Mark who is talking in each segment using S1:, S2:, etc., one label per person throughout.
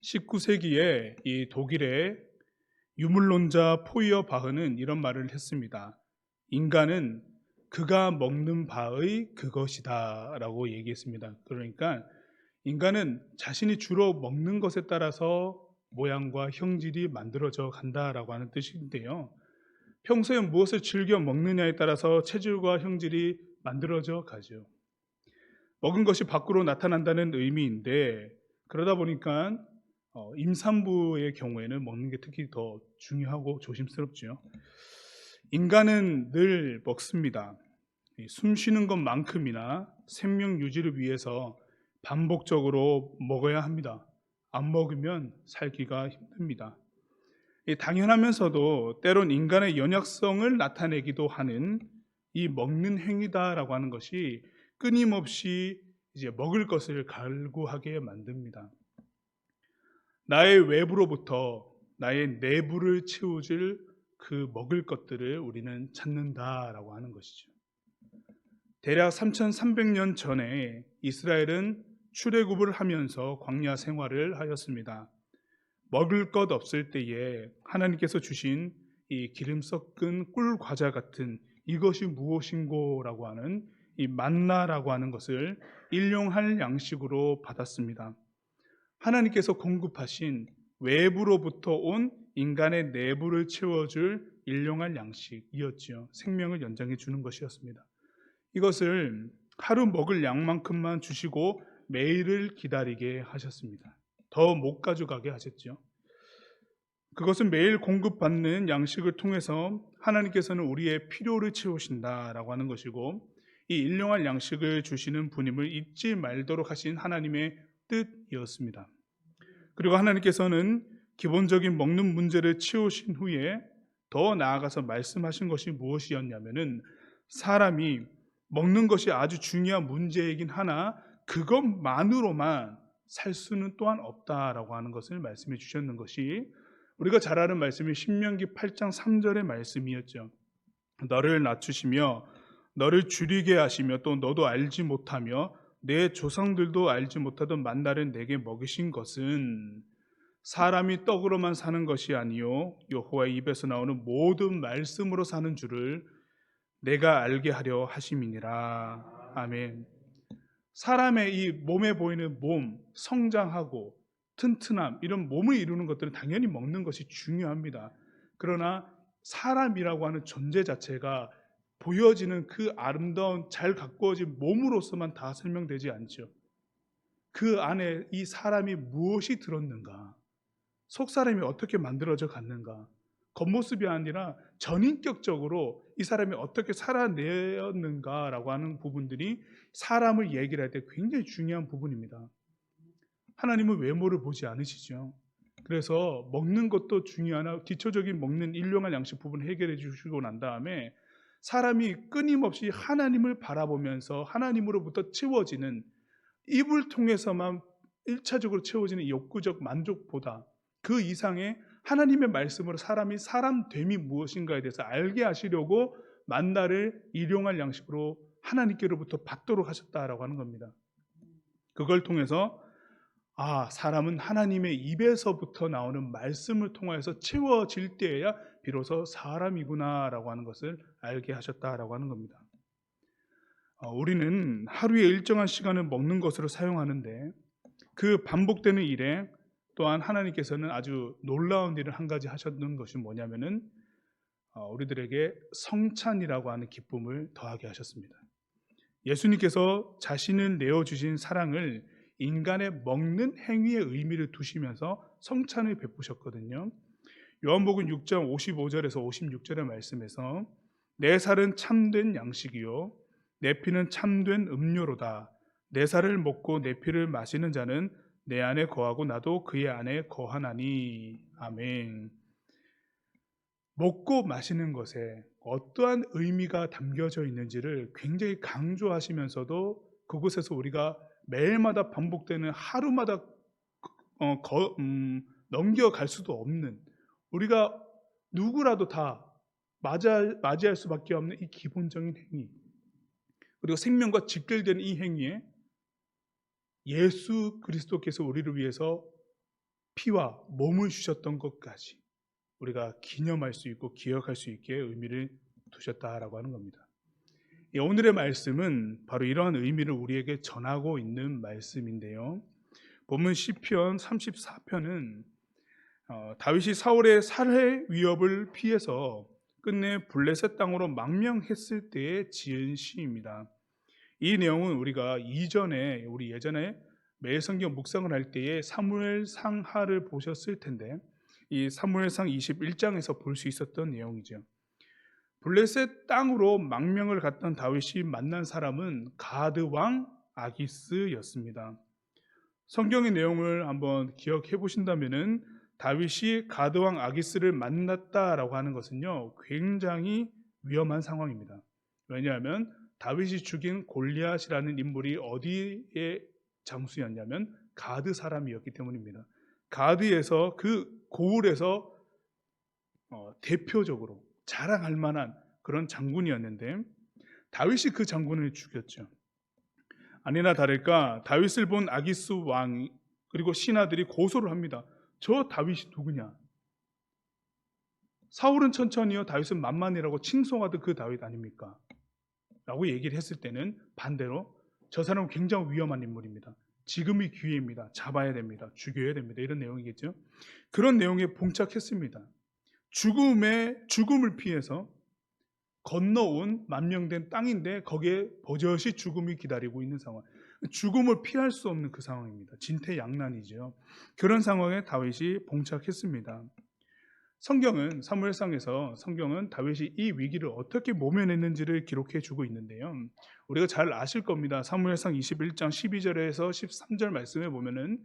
S1: 19세기에 이 독일의 유물론자 포이어바흐는 이런 말을 했습니다. 인간은 그가 먹는 바의 그것이다 라고 얘기했습니다. 그러니까 인간은 자신이 주로 먹는 것에 따라서 모양과 형질이 만들어져 간다라고 하는 뜻인데요. 평소에 무엇을 즐겨 먹느냐에 따라서 체질과 형질이 만들어져 가죠. 먹은 것이 밖으로 나타난다는 의미인데, 그러다 보니까 임산부의 경우에는 먹는 게 특히 더 중요하고 조심스럽죠. 인간은 늘 먹습니다. 숨 쉬는 것만큼이나 생명 유지를 위해서 반복적으로 먹어야 합니다. 안 먹으면 살기가 힘듭니다. 당연하면서도 때론 인간의 연약성을 나타내기도 하는 이 먹는 행위다라고 하는 것이 끊임없이 이제 먹을 것을 갈구하게 만듭니다. 나의 외부로부터 나의 내부를 채워줄 그 먹을 것들을 우리는 찾는다라고 하는 것이죠. 대략 3300년 전에 이스라엘은 출애굽을 하면서 광야 생활을 하였습니다. 먹을 것 없을 때에 하나님께서 주신 이 기름 섞은 꿀 과자 같은 이것이 무엇인고라고 하는 이 만나라고 하는 것을 일용할 양식으로 받았습니다. 하나님께서 공급하신 외부로부터 온 인간의 내부를 채워줄 일용할 양식이었지요. 생명을 연장해 주는 것이었습니다. 이것을 하루 먹을 양만큼만 주시고 매일을 기다리게 하셨습니다. 더 못 가져가게 하셨죠. 그것은 매일 공급받는 양식을 통해서 하나님께서는 우리의 필요를 채우신다라고 하는 것이고, 이 일용할 양식을 주시는 분임을 잊지 말도록 하신 하나님의 뜻이었습니다. 그리고 하나님께서는 기본적인 먹는 문제를 치우신 후에 더 나아가서 말씀하신 것이 무엇이었냐면은, 사람이 먹는 것이 아주 중요한 문제이긴 하나 그것만으로만 살 수는 또한 없다라고 하는 것을 말씀해 주셨는 것이 우리가 잘 아는 말씀이 신명기 8장 3절의 말씀이었죠. 너를 낮추시며 너를 줄이게 하시며 또 너도 알지 못하며 내 조상들도 알지 못하던 만나를 내게 먹이신 것은 사람이 떡으로만 사는 것이 아니요 여호와의 입에서 나오는 모든 말씀으로 사는 줄을 내가 알게 하려 하심이니라. 아멘. 사람의 이 몸에 보이는 몸, 성장하고 튼튼함, 이런 몸을 이루는 것들은 당연히 먹는 것이 중요합니다. 그러나 사람이라고 하는 존재 자체가 보여지는 그 아름다운 잘 가꾸어진 몸으로서만 다 설명되지 않죠. 그 안에 이 사람이 무엇이 들었는가, 속 사람이 어떻게 만들어져 갔는가, 겉모습이 아니라 전인격적으로 이 사람이 어떻게 살아내었는가라고 하는 부분들이 사람을 얘기를 할 때 굉장히 중요한 부분입니다. 하나님은 외모를 보지 않으시죠. 그래서 먹는 것도 중요하나 기초적인 먹는 일용할 양식 부분 해결해 주시고 난 다음에 사람이 끊임없이 하나님을 바라보면서 하나님으로부터 채워지는, 입을 통해서만 1차적으로 채워지는 욕구적 만족보다 그 이상의 하나님의 말씀으로 사람이 사람됨이 무엇인가에 대해서 알게 하시려고 만나를 일용할 양식으로 하나님께로부터 받도록 하셨다라고 하는 겁니다. 그걸 통해서 사람은 하나님의 입에서부터 나오는 말씀을 통해서 채워질 때에야 비로소 사람이구나라고 하는 것을 알게 하셨다라고 하는 겁니다. 우리는 하루에 일정한 시간을 먹는 것으로 사용하는데 그 반복되는 일에 또한 하나님께서는 아주 놀라운 일을 한 가지 하셨던 것이 뭐냐면은 우리들에게 성찬이라고 하는 기쁨을 더하게 하셨습니다. 예수님께서 자신을 내어주신 사랑을 인간의 먹는 행위의 의미를 두시면서 성찬을 베푸셨거든요. 요한복음 6장 55절에서 56절의 말씀에서 내 살은 참된 양식이요 내 피는 참된 음료로다. 내 살을 먹고 내 피를 마시는 자는 내 안에 거하고 나도 그의 안에 거하나니. 아멘. 먹고 마시는 것에 어떠한 의미가 담겨져 있는지를 굉장히 강조하시면서도 그곳에서 우리가 매일마다 반복되는 하루마다 넘겨갈 수도 없는, 우리가 누구라도 다 맞이할 수밖에 없는 이 기본적인 행위, 그리고 생명과 직결되는 이 행위에 예수 그리스도께서 우리를 위해서 피와 몸을 주셨던 것까지 우리가 기념할 수 있고 기억할 수 있게 의미를 두셨다라고 하는 겁니다. 오늘의 말씀은 바로 이러한 의미를 우리에게 전하고 있는 말씀인데요. 본문 시편 34편은 다윗이 사울의 살해 위협을 피해서 끝내 블레셋 땅으로 망명했을 때에 지은 시입니다. 이 내용은 우리가 우리 예전에 매일 성경 묵상을 할 때에 사무엘상하를 보셨을 텐데 이 사무엘상 21장에서 볼 수 있었던 내용이죠. 블레셋 땅으로 망명을 갔던 다윗이 만난 사람은 가드 왕 아기스였습니다. 성경의 내용을 한번 기억해 보신다면은 다윗이 가드 왕 아기스를 만났다라고 하는 것은요, 굉장히 위험한 상황입니다. 왜냐하면 다윗이 죽인 골리앗이라는 인물이 어디의 장수였냐면 가드 사람이었기 때문입니다. 가드에서 그 고을에서 대표적으로 자랑할 만한 그런 장군이었는데 다윗이 그 장군을 죽였죠. 아니나 다를까 다윗을 본 아기스 왕 그리고 신하들이 고소를 합니다. 저 다윗이 누구냐? 사울은 천천히요, 다윗은 만만이라고 칭송하던 그 다윗 아닙니까? 라고 얘기를 했을 때는 반대로 저 사람은 굉장히 위험한 인물입니다. 지금이 기회입니다. 잡아야 됩니다. 죽여야 됩니다. 이런 내용이겠죠. 그런 내용에 봉착했습니다. 죽음을 피해서 건너온 만명된 땅인데 거기에 버젓이 죽음이 기다리고 있는 상황. 죽음을 피할 수 없는 그 상황입니다. 진퇴양난이죠. 그런 상황에 다윗이 봉착했습니다. 사무엘상에서 성경은 다윗이 이 위기를 어떻게 모면했는지를 기록해 주고 있는데요. 우리가 잘 아실 겁니다. 사무엘상 21장 12절에서 13절 말씀에 보면은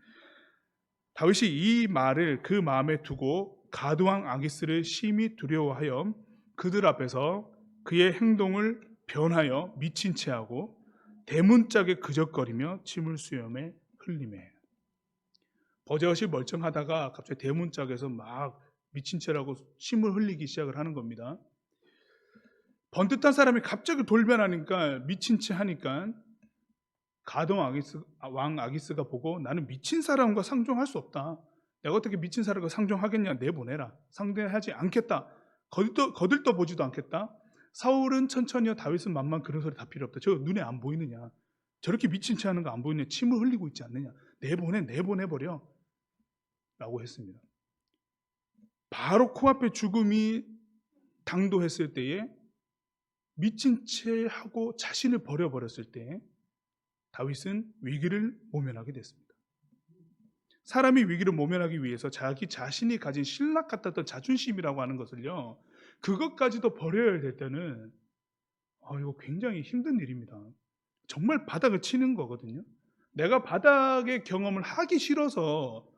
S1: 다윗이 이 말을 그 마음에 두고 가드왕 아기스를 심히 두려워하여 그들 앞에서 그의 행동을 변하여 미친 채 하고 대문짝에 그적거리며 침을 수염에 흘리매. 버젓이 멀쩡하다가 갑자기 대문짝에서 막 미친 채라고 침을 흘리기 시작을 하는 겁니다. 번듯한 사람이 갑자기 돌변하니까 미친 채 하니까 왕 아기스가 보고 나는 미친 사람과 상종할 수 없다. 내가 어떻게 미친 사람과 상종하겠냐. 내보내라. 상대하지 않겠다. 거들떠 보지도 않겠다. 사울은 천천히요, 다윗은 만만. 그런 소리 다 필요 없다. 저 눈에 안 보이느냐. 저렇게 미친 채 하는 거 안 보이느냐. 침을 흘리고 있지 않느냐. 내보내버려. 라고 했습니다. 바로 코앞에 죽음이 당도했을 때에 미친 채 하고 자신을 버려버렸을 때 다윗은 위기를 모면하게 됐습니다. 사람이 위기를 모면하기 위해서 자기 자신이 가진 신락 같았던 자존심이라고 하는 것을요, 그것까지도 버려야 될 때는 이거 굉장히 힘든 일입니다. 정말 바닥을 치는 거거든요. 내가 바닥의 경험을 하기 싫어서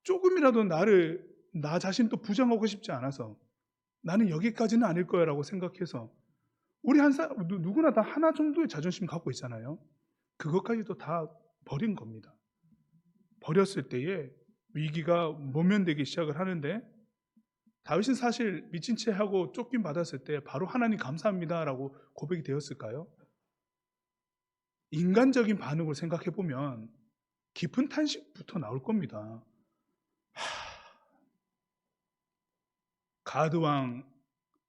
S1: 조금이라도 나 자신도 부정하고 싶지 않아서 나는 여기까지는 아닐 거야 라고 생각해서 우리 누구나 다 하나 정도의 자존심 갖고 있잖아요. 그것까지도 다 버린 겁니다. 버렸을 때에 위기가 모면되기 시작을 하는데 다윗은 사실 미친 채 하고 쫓김 받았을 때 바로 하나님 감사합니다 라고 고백이 되었을까요? 인간적인 반응을 생각해 보면 깊은 탄식부터 나올 겁니다. 가드왕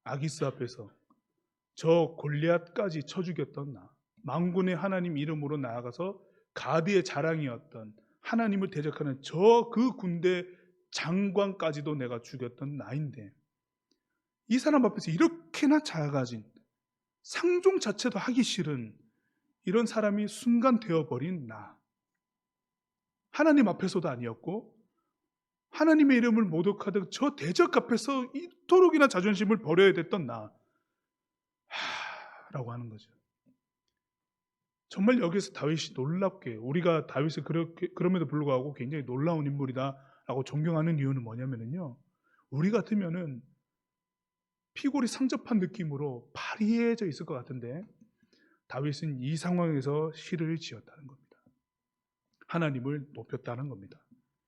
S1: 아기스 앞에서 저 골리앗까지 쳐 죽였던 나, 만군의 하나님 이름으로 나아가서 가드의 자랑이었던 하나님을 대적하는 그 군대 장관까지도 내가 죽였던 나인데 이 사람 앞에서 이렇게나 작아진, 상종 자체도 하기 싫은 이런 사람이 순간 되어버린 나, 하나님 앞에서도 아니었고 하나님의 이름을 모독하던 저 대적 앞에서 이토록이나 자존심을 버려야 됐던 라고 하는 거죠. 정말 여기서 다윗이 놀랍게, 우리가 다윗을 그럼에도 불구하고 굉장히 놀라운 인물이다라고 존경하는 이유는 뭐냐면요, 우리 같으면은 피골이 상접한 느낌으로 파리해져 있을 것 같은데 다윗은 이 상황에서 시를 지었다는 겁니다. 하나님을 높였다는 겁니다.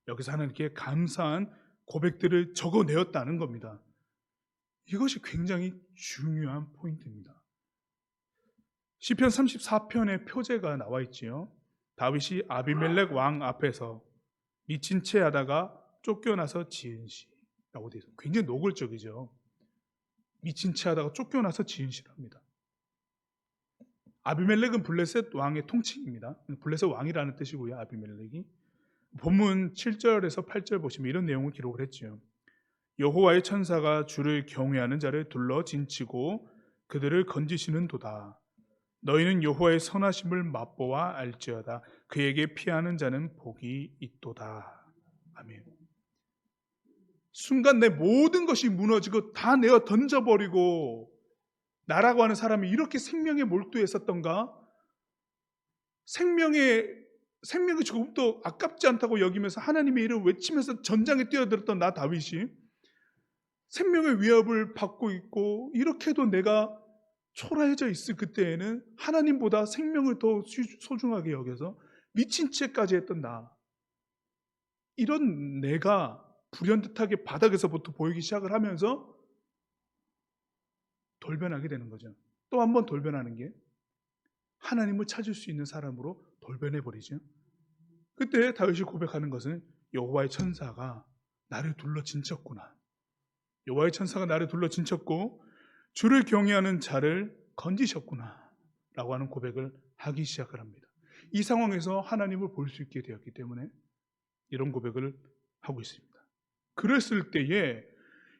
S1: 여기서 하나님께 감사한 고백들을 적어내었다는 겁니다. 이것이 굉장히 중요한 포인트입니다. 시편 34편의 표제가 나와 있지요. 다윗이 아비멜렉 왕 앞에서 미친 채 하다가 쫓겨나서 지은 시라고 되어 있어요. 굉장히 노골적이죠. 미친 채 하다가 쫓겨나서 지은 시랍니다. 아비멜렉은 블레셋 왕의 통칭입니다. 블레셋 왕이라는 뜻이고요. 아비멜렉이. 본문 7절에서 8절 보시면 이런 내용을 기록을 했죠. 여호와의 천사가 주를 경외하는 자를 둘러 진치고 그들을 건지시는 도다. 너희는 여호와의 선하심을 맛보아 알지어다. 그에게 피하는 자는 복이 있도다. 아멘. 순간 내 모든 것이 무너지고 다 내어 던져버리고 나라고 하는 사람이 이렇게 생명에 몰두했었던가? 생명이 조금도 아깝지 않다고 여기면서 하나님의 이름을 외치면서 전장에 뛰어들었던 나 다윗이 생명의 위협을 받고 있고 이렇게도 내가 초라해져 있을 그때에는 하나님보다 생명을 더 소중하게 여겨서 미친 채까지 했던 나, 이런 내가 불현듯하게 바닥에서부터 보이기 시작을 하면서 돌변하게 되는 거죠. 또 한 번 돌변하는 게 하나님을 찾을 수 있는 사람으로 돌변해 버리죠. 그때 다윗이 고백하는 것은 여호와의 천사가 나를 둘러 진쳤구나. 여호와의 천사가 나를 둘러 진쳤고 주를 경외하는 자를 건지셨구나 라고 하는 고백을 하기 시작을 합니다. 이 상황에서 하나님을 볼 수 있게 되었기 때문에 이런 고백을 하고 있습니다. 그랬을 때에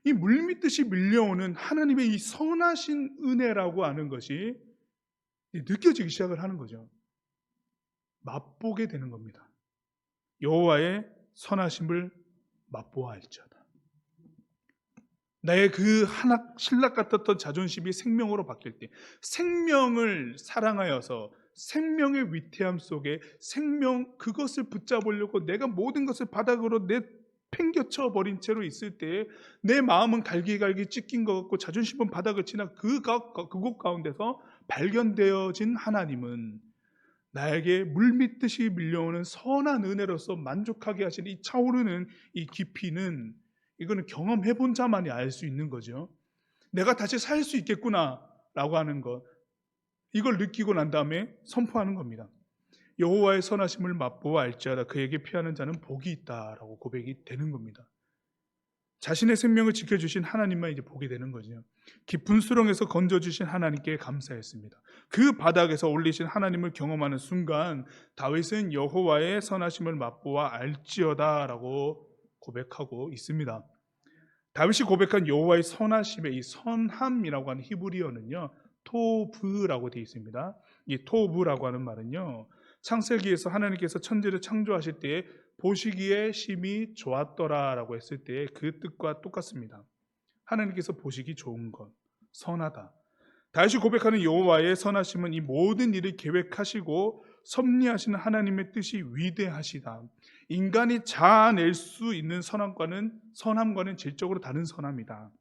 S1: 이 물밀듯이 밀려오는 하나님의 이 선하신 은혜라고 하는 것이 느껴지기 시작을 하는 거죠. 맛보게 되는 겁니다. 여호와의 선하심을 맛보아 알지어다. 나의 그 신락 같았던 자존심이 생명으로 바뀔 때, 생명을 사랑하여서 생명의 위태함 속에 그것을 붙잡으려고 내가 모든 것을 바닥으로 팽겨쳐 버린 채로 있을 때 내 마음은 갈기갈기 찢긴 것 같고 자존심은 바닥을 치나 그곳 가운데서 발견되어진 하나님은 나에게 물밀듯이 밀려오는 선한 은혜로서 만족하게 하신 이 차오르는 이 깊이는, 이거는 경험해 본 자만이 알 수 있는 거죠. 내가 다시 살 수 있겠구나 라고 하는 것, 이걸 느끼고 난 다음에 선포하는 겁니다. 여호와의 선하심을 맛보아 알지어다. 그에게 피하는 자는 복이 있다라고 고백이 되는 겁니다. 자신의 생명을 지켜주신 하나님만 이제 보게 되는 거죠. 깊은 수렁에서 건져주신 하나님께 감사했습니다. 그 바닥에서 올리신 하나님을 경험하는 순간 다윗은 여호와의 선하심을 맛보아 알지어다라고 고백하고 있습니다. 다윗이 고백한 여호와의 선하심의 이 선함이라고 하는 히브리어는요, 토브라고 되어 있습니다. 이 토브라고 하는 말은요, 창세기에서 하나님께서 천지를 창조하실 때에 보시기에 심히 좋았더라라고 했을 때 그 뜻과 똑같습니다. 하나님께서 보시기 좋은 것, 선하다. 다윗이 고백하는 여호와의 선하심은 이 모든 일을 계획하시고 섭리하시는 하나님의 뜻이 위대하시다. 인간이 자아낼 수 있는 선함과는 질적으로 다른 선함이다.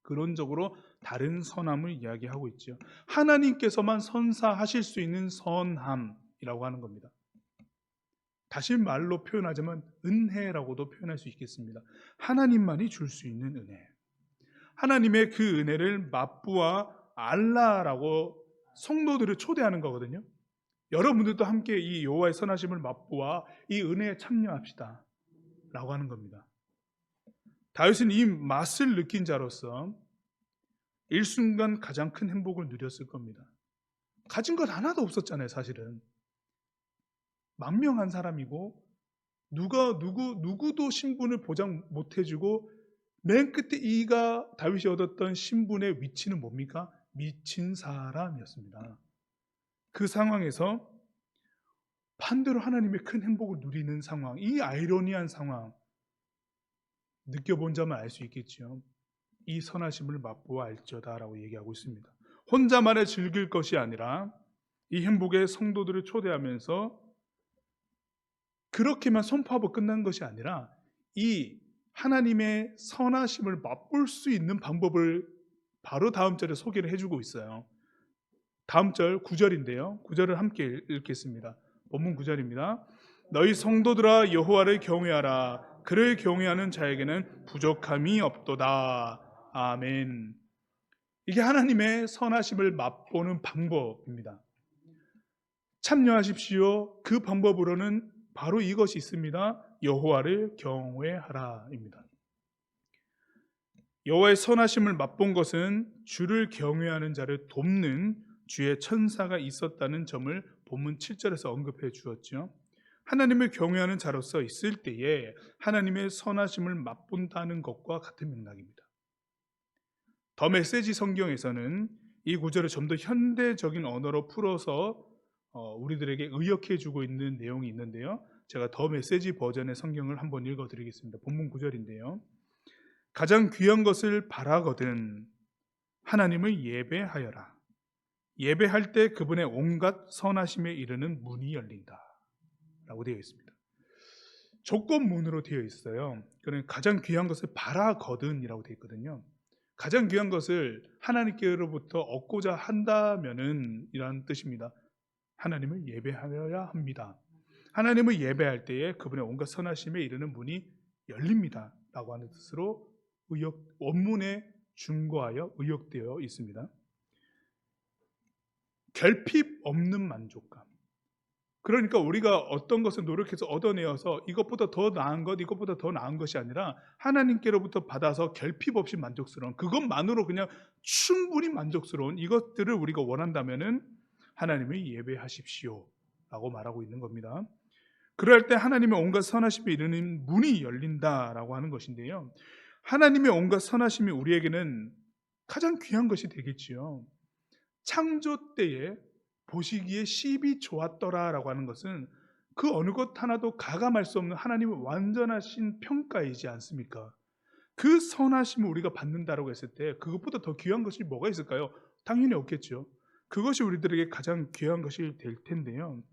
S1: 근원적으로 다른 선함을 이야기하고 있죠. 하나님께서만 선사하실 수 있는 선함이라고 하는 겁니다. 다시 말로 표현하자면 은혜라고도 표현할 수 있겠습니다. 하나님만이 줄 수 있는 은혜. 하나님의 그 은혜를 맛보아 알라라고 성도들을 초대하는 거거든요. 여러분들도 함께 이 여호와의 선하심을 맛보아 이 은혜에 참여합시다 라고 하는 겁니다. 다윗은 이 맛을 느낀 자로서 일순간 가장 큰 행복을 누렸을 겁니다. 가진 것 하나도 없었잖아요. 사실은 망명한 사람이고 누구도 신분을 보장 못 해주고 맨 끝에 다윗이 얻었던 신분의 위치는 뭡니까? 미친 사람이었습니다. 그 상황에서 반대로 하나님의 큰 행복을 누리는 상황, 이 아이러니한 상황 느껴본 자만 알 수 있겠죠. 이 선하심을 맛보아 알지어다라고 얘기하고 있습니다. 혼자만의 즐길 것이 아니라 이 행복의 성도들을 초대하면서 그렇게만 선포하고 끝난 것이 아니라 이 하나님의 선하심을 맛볼 수 있는 방법을 바로 다음 절에 소개를 해주고 있어요. 다음 절 9절인데요. 9절을 함께 읽겠습니다. 본문 9절입니다. 너희 성도들아 여호와를 경외하라. 그를 경외하는 자에게는 부족함이 없도다. 아멘. 이게 하나님의 선하심을 맛보는 방법입니다. 참여하십시오. 그 방법으로는 바로 이것이 있습니다. 여호와를 경외하라입니다. 여호와의 선하심을 맛본 것은 주를 경외하는 자를 돕는 주의 천사가 있었다는 점을 본문 7절에서 언급해 주었죠. 하나님을 경외하는 자로서 있을 때에 하나님의 선하심을 맛본다는 것과 같은 맥락입니다. 더 메시지 성경에서는 이 구절을 좀 더 현대적인 언어로 풀어서 우리들에게 의역해 주고 있는 내용이 있는데요. 제가 더 메시지 버전의 성경을 한번 읽어 드리겠습니다. 본문 구절인데요. 가장 귀한 것을 바라거든 하나님을 예배하여라. 예배할 때 그분의 온갖 선하심에 이르는 문이 열린다 라고 되어 있습니다. 조건문으로 되어 있어요. 그러니까 가장 귀한 것을 바라거든이라고 되어 있거든요. 가장 귀한 것을 하나님께로부터 얻고자 한다면은 이런 뜻입니다. 하나님을 예배하여야 합니다. 하나님을 예배할 때에 그분의 온갖 선하심에 이르는 문이 열립니다 라고 하는 뜻으로 원문에 준거하여 의역되어 있습니다. 결핍 없는 만족감. 그러니까 우리가 어떤 것을 노력해서 얻어내어서 이것보다 더 나은 것, 이것보다 더 나은 것이 아니라 하나님께로부터 받아서 결핍 없이 만족스러운, 그것만으로 그냥 충분히 만족스러운 이것들을 우리가 원한다면은 하나님을 예배하십시오 라고 말하고 있는 겁니다. 그럴 때 하나님의 온갖 선하심에 이르는 문이 열린다라고 하는 것인데요. 하나님의 온갖 선하심이 우리에게는 가장 귀한 것이 되겠지요. 창조 때에 보시기에 시비 좋았더라라고 하는 것은 그 어느 것 하나도 가감할 수 없는 하나님의 완전하신 평가이지 않습니까? 그 선하심을 우리가 받는다라고 했을 때 그것보다 더 귀한 것이 뭐가 있을까요? 당연히 없겠죠. 그것이 우리들에게 가장 귀한 것이 될 텐데요.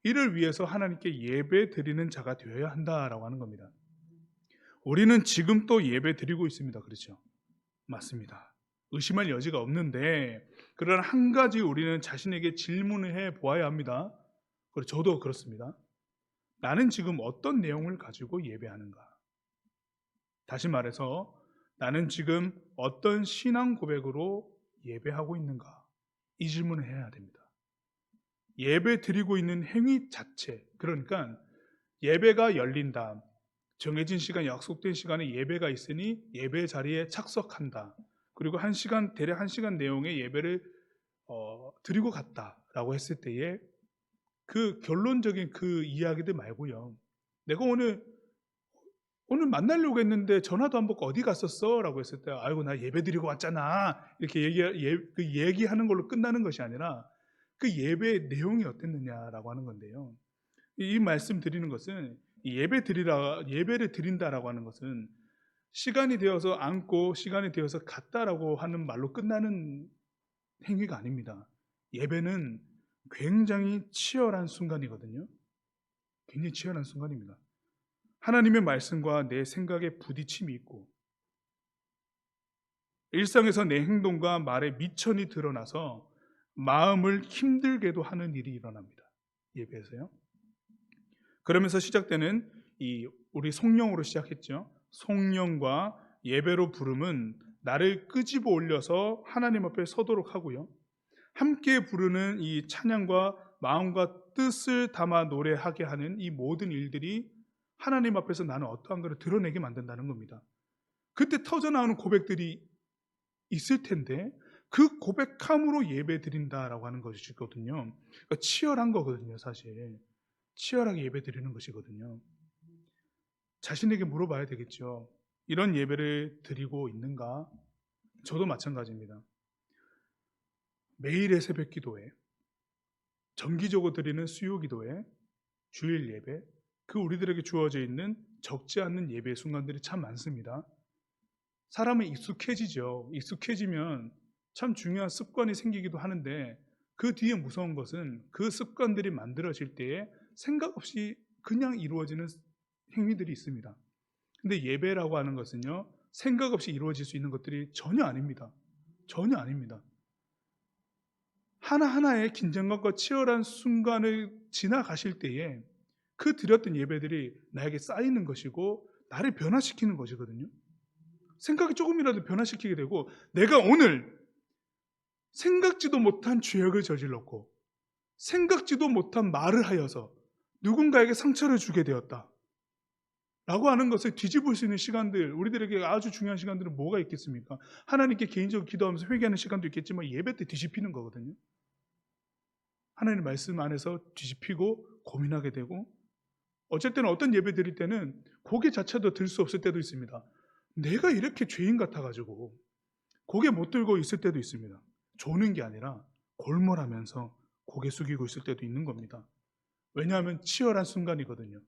S1: 이를 위해서 하나님께 예배 드리는 자가 되어야 한다라고 하는 겁니다. 우리는 지금 또 예배 드리고 있습니다. 그렇죠? 맞습니다. 의심할 여지가 없는데, 그러나 한 가지 우리는 자신에게 질문을 해 보아야 합니다. 그리고 저도 그렇습니다. 나는 지금 어떤 내용을 가지고 예배하는가? 다시 말해서 나는 지금 어떤 신앙 고백으로 예배하고 있는가? 이 질문을 해야 됩니다. 예배 드리고 있는 행위 자체, 그러니까 예배가 열린다, 정해진 시간, 약속된 시간에 예배가 있으니 예배 자리에 착석한다, 그리고 대략 1시간 내용의 예배를 드리고 갔다라고 했을 때에 그 결론적인 그 이야기들 말고요, 내가 오늘 만나려고 했는데 전화도 안 받고 어디 갔었어? 라고 했을 때 아이고 나 예배 드리고 왔잖아, 이렇게 얘기하는 걸로 끝나는 것이 아니라 그 예배의 내용이 어땠느냐라고 하는 건데요. 이 말씀 드리는 것은 예배를 드린다라고 하는 것은 시간이 되어서 앉고 시간이 되어서 갔다라고 하는 말로 끝나는 행위가 아닙니다. 예배는 굉장히 치열한 순간이거든요. 굉장히 치열한 순간입니다. 하나님의 말씀과 내 생각의 부딪힘이 있고 일상에서 내 행동과 말의 미천이 드러나서 마음을 힘들게도 하는 일이 일어납니다. 예배에서요. 그러면서 시작되는 우리 성령으로 시작했죠. 성령과 예배로 부름은 나를 끄집어 올려서 하나님 앞에 서도록 하고요. 함께 부르는 이 찬양과 마음과 뜻을 담아 노래하게 하는 이 모든 일들이 하나님 앞에서 나는 어떠한 것을 드러내게 만든다는 겁니다. 그때 터져나오는 고백들이 있을 텐데 그 고백함으로 예배 드린다라고 하는 것이거든요. 그러니까 치열한 거거든요. 사실 치열하게 예배 드리는 것이거든요. 자신에게 물어봐야 되겠죠. 이런 예배를 드리고 있는가? 저도 마찬가지입니다. 매일의 새벽 기도회, 정기적으로 드리는 수요 기도회, 주일 예배, 그 우리들에게 주어져 있는 적지 않는 예배의 순간들이 참 많습니다. 사람은 익숙해지죠. 익숙해지면 참 중요한 습관이 생기기도 하는데 그 뒤에 무서운 것은 그 습관들이 만들어질 때에 생각 없이 그냥 이루어지는 행위들이 있습니다. 근데 예배라고 하는 것은요, 생각 없이 이루어질 수 있는 것들이 전혀 아닙니다. 전혀 아닙니다. 하나하나의 긴장감과 치열한 순간을 지나가실 때에 그 드렸던 예배들이 나에게 쌓이는 것이고 나를 변화시키는 것이거든요. 생각이 조금이라도 변화시키게 되고 내가 오늘 생각지도 못한 죄악을 저질렀고 생각지도 못한 말을 하여서 누군가에게 상처를 주게 되었다. 라고 하는 것을 뒤집을 수 있는 시간들, 우리들에게 아주 중요한 시간들은 뭐가 있겠습니까? 하나님께 개인적으로 기도하면서 회개하는 시간도 있겠지만 예배 때 뒤집히는 거거든요. 하나님의 말씀 안에서 뒤집히고 고민하게 되고, 어쨌든 어떤 예배 드릴 때는 고개 자체도 들 수 없을 때도 있습니다. 내가 이렇게 죄인 같아가지고 고개 못 들고 있을 때도 있습니다. 조는 게 아니라 골몰하면서 고개 숙이고 있을 때도 있는 겁니다. 왜냐하면 치열한 순간이거든요.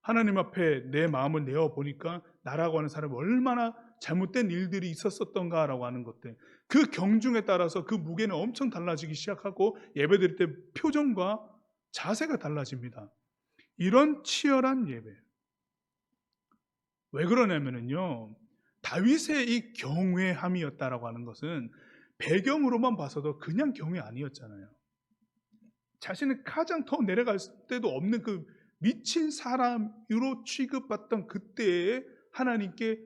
S1: 하나님 앞에 내 마음을 내어보니까 나라고 하는 사람이 얼마나 잘못된 일들이 있었던가라고 하는 것들, 그 경중에 따라서 그 무게는 엄청 달라지기 시작하고 예배드릴 때 표정과 자세가 달라집니다. 이런 치열한 예배, 왜 그러냐면요, 다윗의 이 경외함이었다라고 하는 것은 배경으로만 봐서도 그냥 경외 아니었잖아요. 자신을 가장 더 내려갈 때도 없는 그 미친 사람으로 취급받던 그때에 하나님께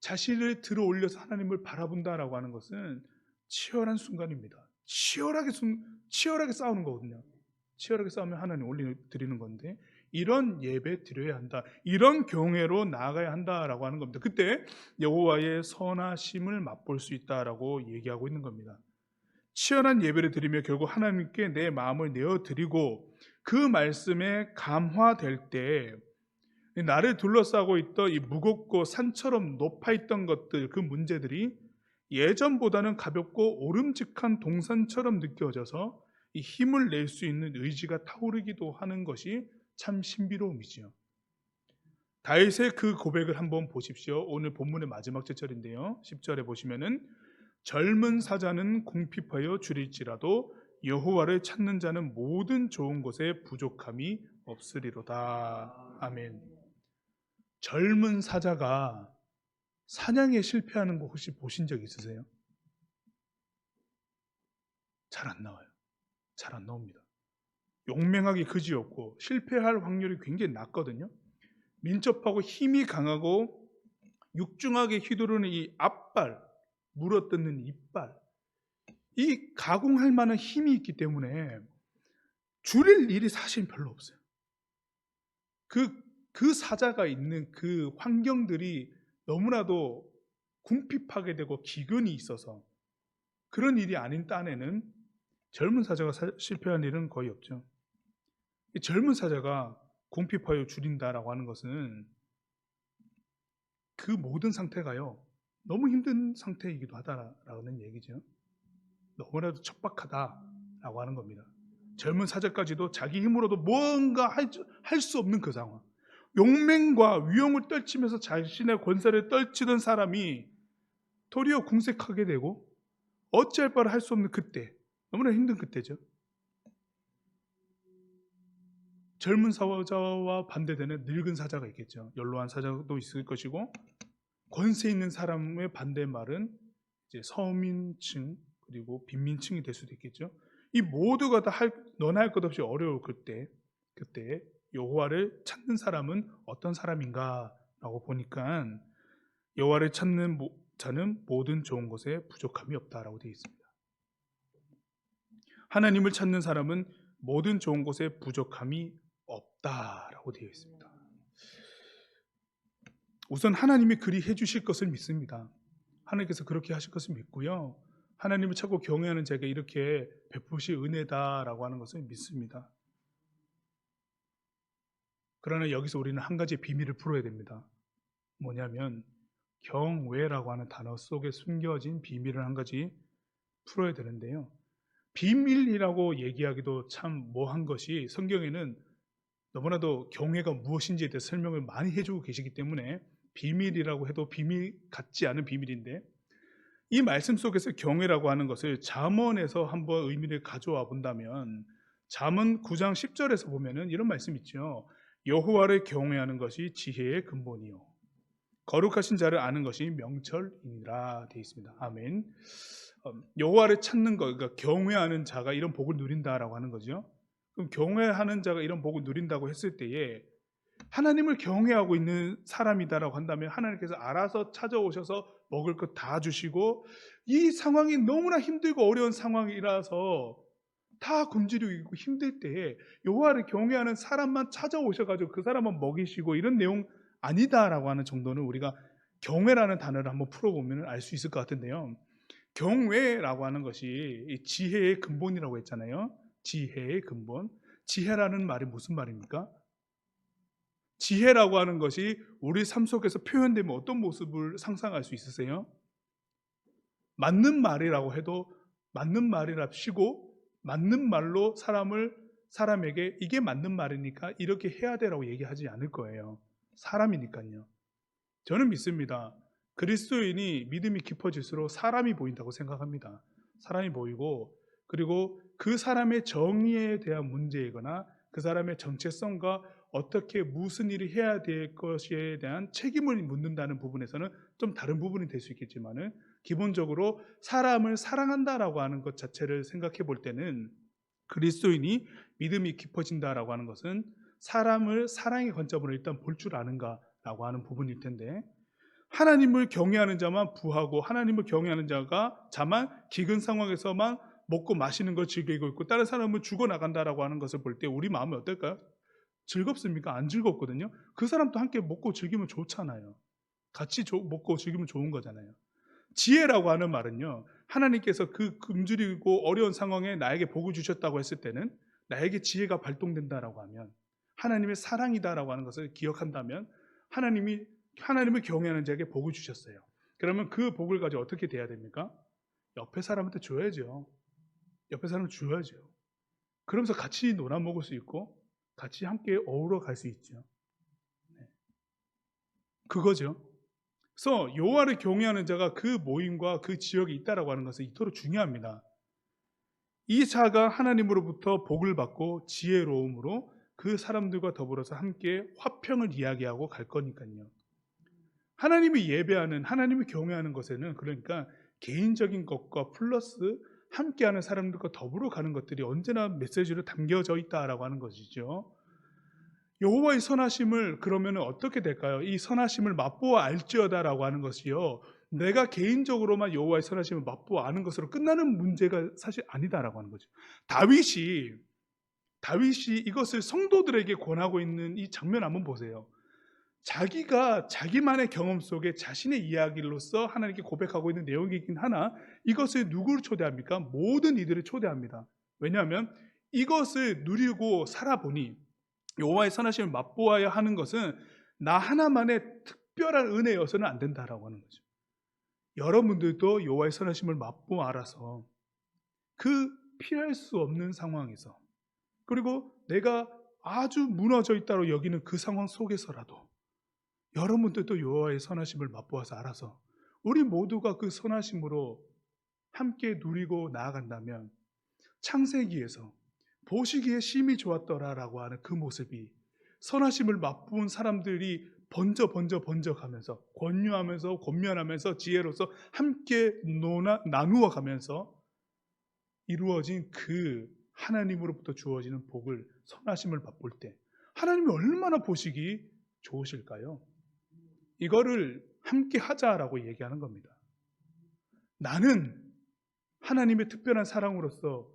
S1: 자신을 들어 올려서 하나님을 바라본다라고 하는 것은 치열한 순간입니다. 치열하게 싸우는 거거든요. 치열하게 싸우면 하나님 올려드리는 건데, 이런 예배 드려야 한다, 이런 경외로 나아가야 한다라고 하는 겁니다. 그때 여호와의 선하심을 맛볼 수 있다라고 얘기하고 있는 겁니다. 치열한 예배를 드리며 결국 하나님께 내 마음을 내어드리고 그 말씀에 감화될 때 나를 둘러싸고 있던 이 무겁고 산처럼 높아있던 것들, 그 문제들이 예전보다는 가볍고 오름직한 동산처럼 느껴져서 이 힘을 낼 수 있는 의지가 타오르기도 하는 것이 참 신비로움이지요. 다윗의 그 고백을 한번 보십시오. 오늘 본문의 마지막 절인데요, 10절에 보시면은 젊은 사자는 궁핍하여 줄일지라도 여호와를 찾는 자는 모든 좋은 것에 부족함이 없으리로다. 아멘. 젊은 사자가 사냥에 실패하는 거 혹시 보신 적 있으세요? 잘 안 나와요. 잘 안 나옵니다. 용맹하기 그지없고 실패할 확률이 굉장히 낮거든요. 민첩하고 힘이 강하고 육중하게 휘두르는 이 앞발, 물어뜯는 이빨, 이 가공할 만한 힘이 있기 때문에 줄일 일이 사실 별로 없어요. 그 사자가 있는 그 환경들이 너무나도 궁핍하게 되고 기근이 있어서 그런 일이 아닌 딴에는 젊은 사자가 실패한 일은 거의 없죠. 이 젊은 사자가 궁핍하여 줄인다라고 하는 것은 그 모든 상태가요, 너무 힘든 상태이기도 하다라는 얘기죠. 너무나도 척박하다라고 하는 겁니다. 젊은 사자까지도 자기 힘으로도 뭔가 할 수 없는 그 상황, 용맹과 위엄을 떨치면서 자신의 권세를 떨치던 사람이 도리어 궁색하게 되고 어찌할 바를 할 수 없는 그때, 너무나 힘든 그때죠. 젊은 사자와 반대되는 늙은 사자가 있겠죠. 연로한 사자도 있을 것이고, 권세 있는 사람의 반대말은 이제 서민층 그리고 빈민층이 될 수도 있겠죠. 이 모두가 다 너나 할 것 없이 어려울 그때 여호와를 찾는 사람은 어떤 사람인가라고 보니까 여호와를 찾는 자는 모든 좋은 것에 부족함이 없다라고 되어 있습니다. 하나님을 찾는 사람은 모든 좋은 것에 부족함이 없다라고 되어 있습니다. 우선 하나님이 그리 해주실 것을 믿습니다. 하나님께서 그렇게 하실 것을 믿고요, 하나님을 찾고 경외하는 자에게 이렇게 베푸실 은혜다라고 하는 것을 믿습니다. 그러나 여기서 우리는 한 가지 비밀을 풀어야 됩니다. 뭐냐면 경외라고 하는 단어 속에 숨겨진 비밀을 한 가지 풀어야 되는데요, 비밀이라고 얘기하기도 참 뭐한 것이 성경에는 너무나도 경외가 무엇인지에 대해 설명을 많이 해주고 계시기 때문에 비밀이라고 해도 비밀 같지 않은 비밀인데, 이 말씀 속에서 경외라고 하는 것을 잠언에서 한번 의미를 가져와 본다면 잠언 9장 10절에서 보면은 이런 말씀 있죠. 여호와를 경외하는 것이 지혜의 근본이요 거룩하신 자를 아는 것이 명철이니라 되어 있습니다. 아멘. 여호와를 찾는 것, 그러니까 경외하는 자가 이런 복을 누린다라고 하는 거죠. 그럼 경외하는 자가 이런 복을 누린다고 했을 때에 하나님을 경외하고 있는 사람이다라고 한다면 하나님께서 알아서 찾아오셔서 먹을 것 다 주시고, 이 상황이 너무나 힘들고 어려운 상황이라서 다 굶주리고 힘들 때에 여호와를 경외하는 사람만 찾아오셔가지고 그 사람만 먹이시고 이런 내용 아니다라고 하는 정도는 우리가 경외라는 단어를 한번 풀어보면 알 수 있을 것 같은데요. 경외라고 하는 것이 이 지혜의 근본이라고 했잖아요. 지혜의 근본. 지혜라는 말이 무슨 말입니까? 지혜라고 하는 것이 우리 삶 속에서 표현되면 어떤 모습을 상상할 수 있으세요? 맞는 말이라고 해도 맞는 말이랍시고 맞는 말로 사람에게 이게 맞는 말이니까 이렇게 해야 되라고 얘기하지 않을 거예요. 사람이니까요. 저는 믿습니다. 그리스도인이 믿음이 깊어질수록 사람이 보인다고 생각합니다. 사람이 보이고, 그리고 그 사람의 정의에 대한 문제이거나 그 사람의 정체성과 어떻게 무슨 일을 해야 될 것에 대한 책임을 묻는다는 부분에서는 좀 다른 부분이 될 수 있겠지만은, 기본적으로 사람을 사랑한다라고 하는 것 자체를 생각해 볼 때는, 그리스도인이 믿음이 깊어진다라고 하는 것은 사람을 사랑의 관점으로 일단 볼 줄 아는가라고 하는 부분일 텐데, 하나님을 경외하는 자만 부하고 하나님을 경외하는 자만 기근 상황에서만 먹고 마시는 걸 즐기고 있고 다른 사람은 죽어나간다라고 하는 것을 볼 때 우리 마음이 어떨까요? 즐겁습니까? 안 즐겁거든요. 그 사람도 함께 먹고 즐기면 좋잖아요. 같이 먹고 즐기면 좋은 거잖아요. 지혜라고 하는 말은요, 하나님께서 그 굶주리고 어려운 상황에 나에게 복을 주셨다고 했을 때는 나에게 지혜가 발동된다라고 하면, 하나님의 사랑이다라고 하는 것을 기억한다면 하나님을 경외하는 자에게 복을 주셨어요. 그러면 그 복을 가지고 어떻게 돼야 됩니까? 옆에 사람한테 줘야죠. 옆에 사람 줘야죠. 그러면서 같이 놀아 먹을 수 있고 같이 함께 어우러 갈 수 있죠. 그거죠. 그래서 여호와를 경외하는 자가 그 모임과 그 지역에 있다라고 하는 것은 이토록 중요합니다. 이 자가 하나님으로부터 복을 받고 지혜로움으로 그 사람들과 더불어서 함께 화평을 이야기하고 갈 거니까요. 하나님을 예배하는, 하나님을 경외하는 것에는 그러니까 개인적인 것과 플러스 함께하는 사람들과 더불어 가는 것들이 언제나 메시지로 담겨져 있다라고 하는 것이죠. 여호와의 선하심을 그러면 어떻게 될까요? 이 선하심을 맛보아 알지어다라고 하는 것이요, 내가 개인적으로만 여호와의 선하심을 맛보아 아는 것으로 끝나는 문제가 사실 아니다라고 하는 거죠. 다윗이 이것을 성도들에게 권하고 있는 이 장면 한번 보세요. 자기가 자기만의 경험 속에 자신의 이야기로서 하나님께 고백하고 있는 내용이긴 하나, 이것을 누구를 초대합니까? 모든 이들을 초대합니다. 왜냐하면 이것을 누리고 살아보니 여호와의 선하심을 맛보아야 하는 것은 나 하나만의 특별한 은혜여서는 안 된다라고 하는 거죠. 여러분들도 여호와의 선하심을 맛보아 알아서 그 피할 수 없는 상황에서, 그리고 내가 아주 무너져 있다고 여기는 그 상황 속에서라도 여러분들도 여호와의 선하심을 맛보아서 알아서 우리 모두가 그 선하심으로 함께 누리고 나아간다면, 창세기에서 보시기에 심히 좋았더라라고 하는 그 모습이 선하심을 맛본 사람들이 번져 가면서 권유하면서 권면하면서 지혜로서 함께 나누어 가면서 이루어진 그 하나님으로부터 주어지는 복을, 선하심을 맛볼 때 하나님이 얼마나 보시기 좋으실까요? 이거를 함께 하자라고 얘기하는 겁니다. 나는 하나님의 특별한 사랑으로서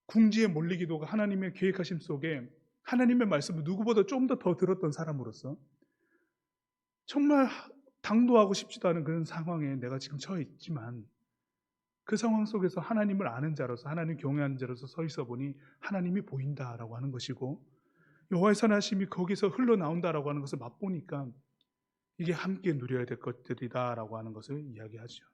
S1: 궁지에 몰리기도가 하나님의 계획하심 속에 하나님의 말씀을 누구보다 좀 더 들었던 사람으로서 정말 당도하고 싶지도 않은 그런 상황에 내가 지금 처해 있지만, 그 상황 속에서 하나님을 아는 자로서, 하나님 경외하는 자로서 서 있어 보니 하나님이 보인다라고 하는 것이고, 여호와의 선하심이 거기서 흘러나온다라고 하는 것을 맛보니까 이게 함께 누려야 될 것들이다라고 하는 것을 이야기하죠.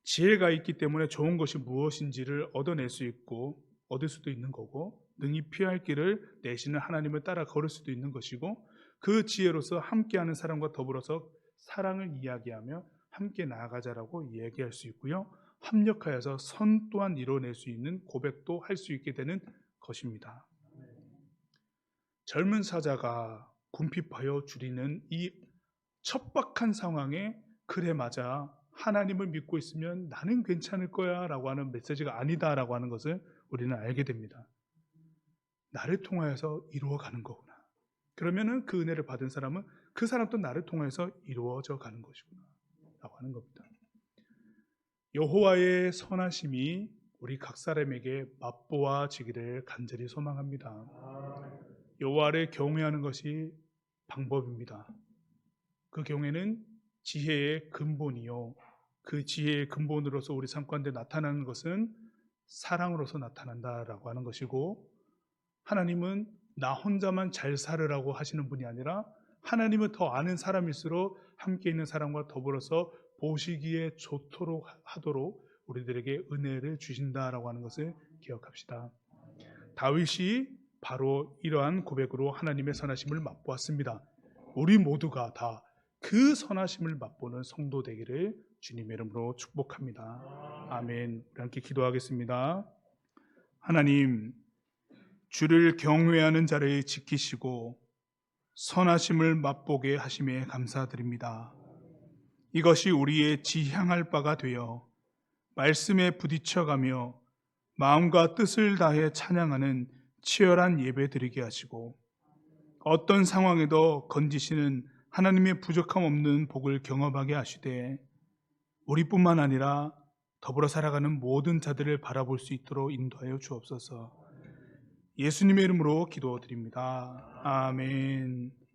S1: 지혜가 있기 때문에 좋은 것이 무엇인지를 얻어낼 수 있고 얻을 수도 있는 거고, 능히 피할 길을 내시는 하나님을 따라 걸을 수도 있는 것이고, 그 지혜로서 함께하는 사람과 더불어서 사랑을 이야기하며 함께 나아가자라고 이야기할 수 있고요, 합력하여서 선 또한 이뤄낼 수 있는 고백도 할 수 있게 되는 것입니다. 젊은 사자가 궁핍하여 줄이는 이 척박한 상황에, 그래 맞아, 하나님을 믿고 있으면 나는 괜찮을 거야 라고 하는 메시지가 아니다라고 하는 것을 우리는 알게 됩니다. 나를 통하여서 이루어가는 거구나. 그러면은 그 은혜를 받은 사람은 그 사람도 나를 통해서 이루어져 가는 것이구나 라고 하는 겁니다. 여호와의 선하심이 우리 각 사람에게 맛보아지기를 간절히 소망합니다. 여호와를 경외하는 것이 방법입니다. 그 경우에는 지혜의 근본이요. 그 지혜의 근본으로서 우리 삶 가운데 나타나는 것은 사랑으로서 나타난다라고 하는 것이고, 하나님은 나 혼자만 잘 살으라고 하시는 분이 아니라 하나님을 더 아는 사람일수록 함께 있는 사람과 더불어서 보시기에 좋도록 하도록 우리들에게 은혜를 주신다라고 하는 것을 기억합시다. 다윗이 바로 이러한 고백으로 하나님의 선하심을 맛보았습니다. 우리 모두가 다 그 선하심을 맛보는 성도 되기를 주님의 이름으로 축복합니다. 아멘. 우리 함께 기도하겠습니다. 하나님, 주를 경외하는 자를 지키시고 선하심을 맛보게 하심에 감사드립니다. 이것이 우리의 지향할 바가 되어 말씀에 부딪혀가며 마음과 뜻을 다해 찬양하는 치열한 예배 드리게 하시고, 어떤 상황에도 건지시는 하나님의 부족함 없는 복을 경험하게 하시되, 우리뿐만 아니라 더불어 살아가는 모든 자들을 바라볼 수 있도록 인도하여 주옵소서. 예수님의 이름으로 기도드립니다. 아멘.